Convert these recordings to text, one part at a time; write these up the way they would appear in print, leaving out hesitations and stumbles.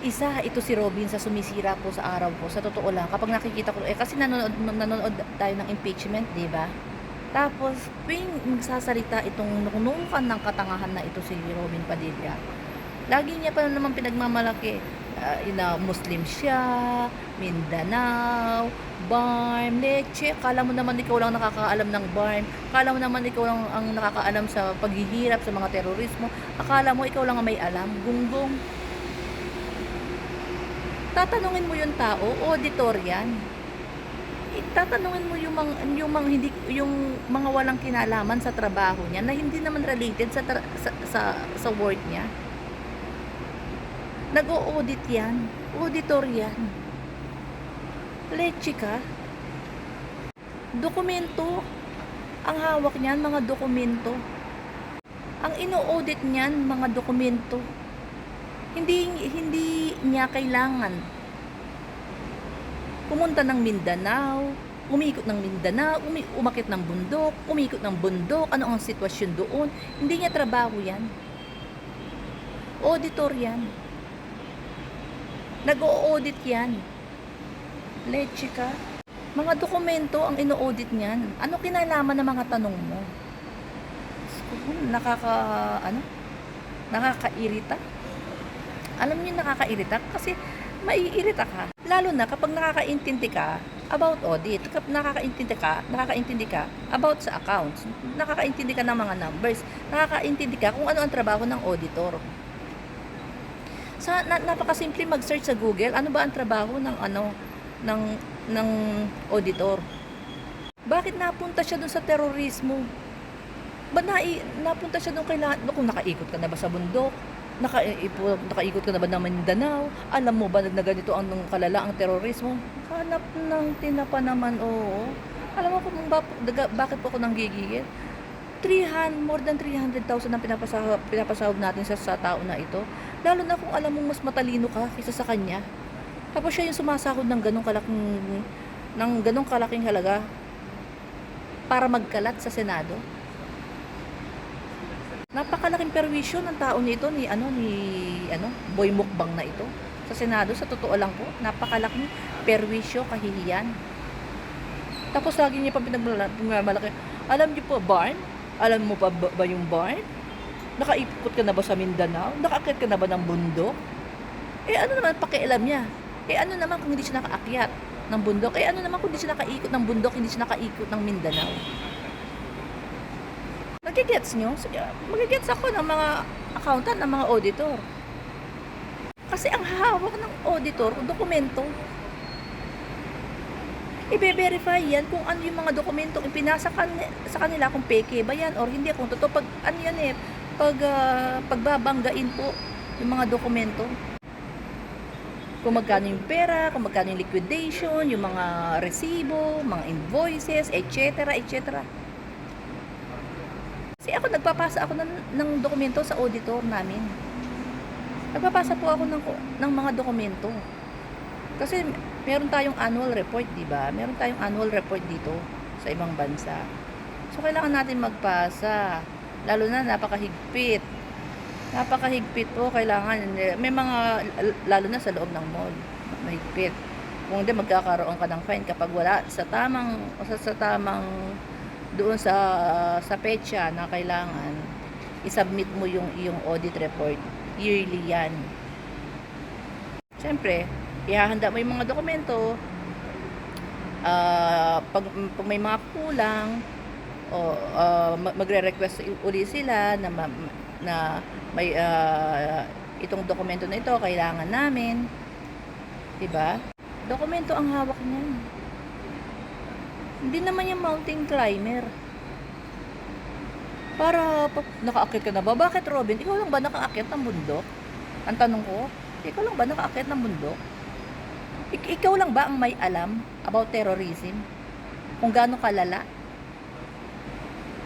Isa, ito si Robin sa sumisira po sa araw ko. Sa totoo lang, kapag nakikita ko, kasi nanonood tayo ng impeachment, di ba? Tapos, tuwing magsasalita itong nunukan ng katangahan na ito si Robin Padilla, lagi niya pa naman pinagmamalaki na Muslim siya, Mindanao, BARM, Leche. Kala mo naman ikaw lang nakakaalam ng BARM. Kala mo naman ikaw lang ang nakakaalam sa paghihirap sa mga terorismo. Akala mo ikaw lang ang may alam. Gunggong. Tatanungin mo yung tao, auditor yan. Tatanungin mo yung mga walang kinalaman sa trabaho niya na hindi naman related sa work niya. Nag-o-audit yan. Auditor yan. Leche ka. Dokumento. Ang hawak niyan, mga dokumento. Ang ino-audit niyan, mga dokumento. Hindi niya kailangan pumunta ng Mindanao, umikot ng Mindanao, umakit ng bundok, umikot ng bundok, ano ang sitwasyon doon. Hindi niya trabaho yan. Auditor yan. Nag-o-audit yan. Leche ka. Mga dokumento ang ino-audit niyan. Ano kinalaman ng mga tanong mo? Nakakairita. Alam niyo nakakairita kasi maiirita ka. Lalo na kapag nakakaintindi ka about audit, kapag nakakaintindi ka about sa accounts, nakakaintindi ka ng mga numbers, nakakaintindi ka kung ano ang trabaho ng auditor. Napakasimple mag-search sa Google, ano ba ang trabaho ng auditor? Bakit napunta siya dun sa terorismo? Ba't napunta siya dun kung nakaikot ka na ba sa bundok? Nakaikot ka na ba ng Mindanao? Alam mo ba na ganito ang kalala ang terorismo? Hanap ng tinapa naman, oo. Alam mo kung bakit po ako nanggigigil? More than 300,000 ang pinapasahod natin sa tao na ito. Lalo na kung alam mong mas matalino ka kaysa sa kanya. Tapos siya yung sumasahod ng ganong kalaking halaga para magkalat sa Senado. Napakalaking perwisyo ng tao nito ni Boy Mukbang na ito sa Senado. Sa totoo lang po, napakalaking perwisyo, kahihiyan. Tapos lagi niya pa pinagmalaki. Alam niyo po, BARM? Alam mo pa ba yung BARM? Nakaikot ka na ba sa Mindanao? Nakaakyat ka na ba ng bundok? Ano naman pakialam niya? Ano naman kung hindi siya nakaakyat ng bundok? Ano naman kung hindi siya nakaikot ng bundok, hindi siya nakaikot ng Mindanao? Magigets nyo? Magigets ako ng mga accountant, ng mga auditor. Kasi ang hawak ng auditor, dokumento. I-verify yan kung ano yung mga dokumentong ipinasa sa kanila, kung peke ba yan or hindi, kung totoo. Pagbabanggain po yung mga dokumento. Kung magkano yung pera, kung magkano yung liquidation, yung mga resibo, mga invoices, etc. etc. Kasi nagpapasa ako ng dokumento sa auditor namin. Nagpapasa po ako ng mga dokumento. Kasi meron tayong annual report, di ba? Meron tayong annual report dito sa ibang bansa. So, kailangan natin magpasa. Lalo na napakahigpit. Napakahigpit po. Kailangan, lalo na sa loob ng mall. Mahigpit. Kung hindi, magkakaroon ka ng fine kapag wala sa tamang doon sa petsa na kailangan isubmit mo yung iyong audit report. Yearly yan. Siyempre, ihahanda mo yung mga dokumento. Pag may mga kulang, magre-request uli sila na may itong dokumento na ito kailangan namin. Diba? Dokumento ang hawak niyan. Hindi naman yung mountain climber. Nakaakyat ka na ba? Bakit, Robin? Ikaw lang ba nakaakyat ng bundok? Ang tanong ko, ikaw lang ba nakaakyat ng bundok? Ikaw lang ba ang may alam about terrorism? Kung gaano kalala?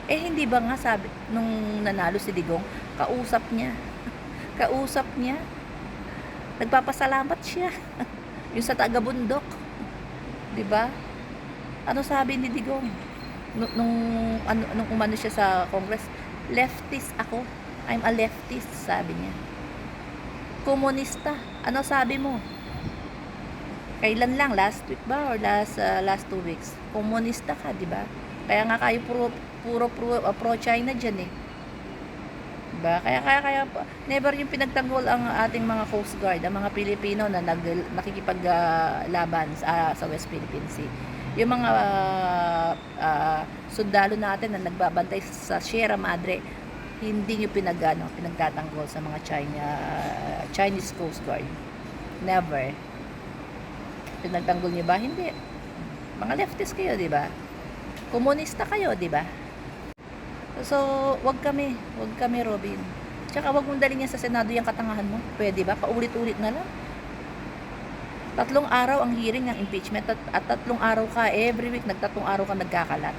Hindi ba nga sabi, nung nanalo si Digong, kausap niya. Kausap niya. Nagpapasalamat siya. Yung sa taga-bundok. Diba? Ano sabi ni Digong? Nung umano siya sa Congress, leftist ako. I'm a leftist, sabi niya. Komunista. Ano sabi mo? Kailan lang? Last week ba? Or last 2 weeks? Komunista ka, di ba? Kaya nga kayo puro pro-China dyan eh. Diba? Kaya never yung pinagtanggol ang ating mga Coast Guard, ang mga Pilipino na nakikipaglaban sa West Philippine Sea. Yung mga sundalo natin na nagbabantay sa Sierra Madre, hindi nyo pinagtatanggol sa mga Chinese Coast Guard. Never. Pinagtanggol nyo ba? Hindi. Mga leftist kayo, di ba? Komunista kayo, di ba? So, wag kami, Robin. Tsaka wag mong dalhin yan sa Senado yung katangahan mo. Pwede ba? Paulit-ulit na lang. 3 araw ang hearing ng impeachment at 3 araw ka, every week, 3 araw ka nagkakalat.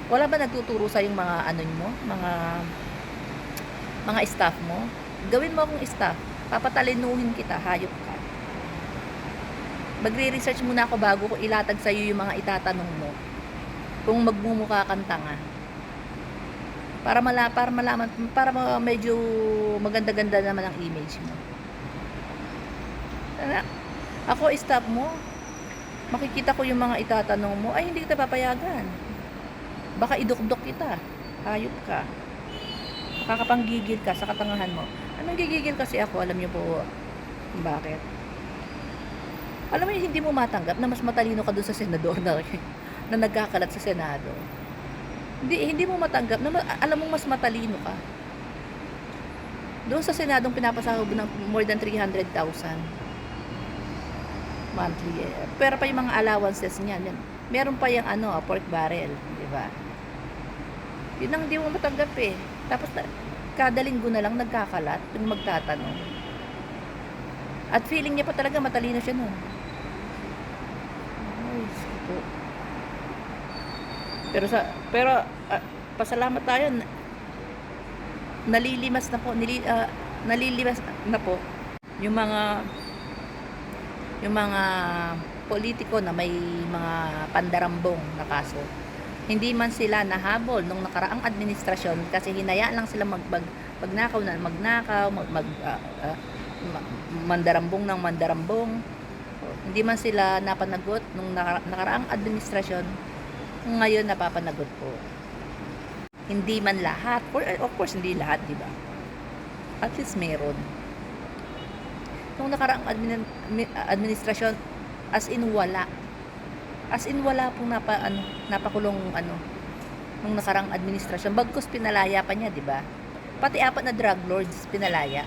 Wala ba nagtuturo sa yung mga mga staff mo? Gawin mo akong staff. Papatalinuhin kita, hayop ka. Magre-research muna ako bago ko ilatag sa iyo yung mga itatanong mo. Kung magmumukha kang tanga. Para malaman, para medyo maganda-ganda naman ang image mo. Ako, stop mo. Makikita ko yung mga itatanong mo, ay hindi kita papayagan. Baka idukdok kita. Hayop ka. Makakapanggigil ka sa katangahan mo. Anong gigigil kasi ako? Alam niyo po bakit? Alam mo yung hindi mo matanggap na mas matalino ka dun sa senador na nagkakalat sa Senado. Hindi mo matanggap na alam mo mas matalino ka. Doon sa Senadong pinapasahod ng more than 300,000 monthly. Pero pa yung mga allowances niyan. Meron pa yung pork barrel, di ba? Yun ang hindi mo matanggap eh. Tapos kada linggo na lang nagkakalat yung magtatanong. At feeling niya pa talaga matalino siya noon. Ay, po. Pero pasalamat tayo, nalilimas na po yung mga politiko na may mga pandarambong na kaso. Hindi man sila nahabol nung nakaraang administrasyon kasi hinayaan lang sila magnakaw, mandarambong ng mandarambong. Hindi man sila napanagot nung nakaraang administrasyon. Ngayon napapanagot po. Hindi man lahat. Of course, hindi lahat, di ba? At least meron. Nung nakaraang administrasyon, as in wala. As in wala pong napakulong nung nakaraang administrasyon. Bagkus pinalaya pa niya, di ba? Pati 4 na drug lords pinalaya.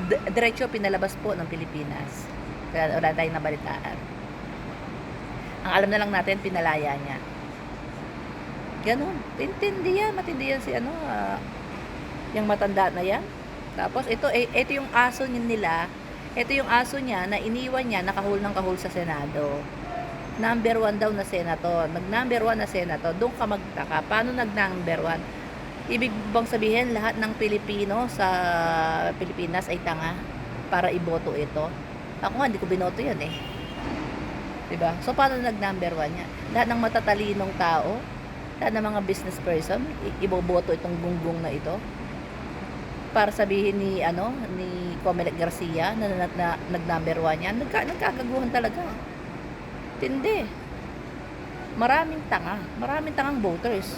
Diretso pinalabas po ng Pilipinas. Kaya wala tayong nabalitaan. Ang alam na lang natin, pinalaya niya. Ganon. Matindi yan si yung matanda na yan. Tapos, ito yung aso nila. Ito yung aso niya na iniwan niya, nakahul ng kahul sa Senado. Number 1 daw na senator. Nag-number 1 na senator. Doon ka magtaka. Paano nag-number 1? Ibig bang sabihin, lahat ng Pilipino sa Pilipinas ay tanga para iboto ito? Ako nga, hindi ko binoto yan eh. Diba? So, paano nag-number 1 niya? Lahat ng matatalinong tao, lahat ng mga business person, iboboto itong gunggong na ito para sabihin ni Comelec Garcia na nag-number 1 niya. Nagkagaguhan talaga. Tindi. Maraming tangang voters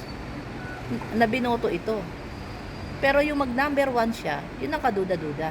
na binoto ito. Pero yung mag-number 1 siya, yun ang kaduda-duda.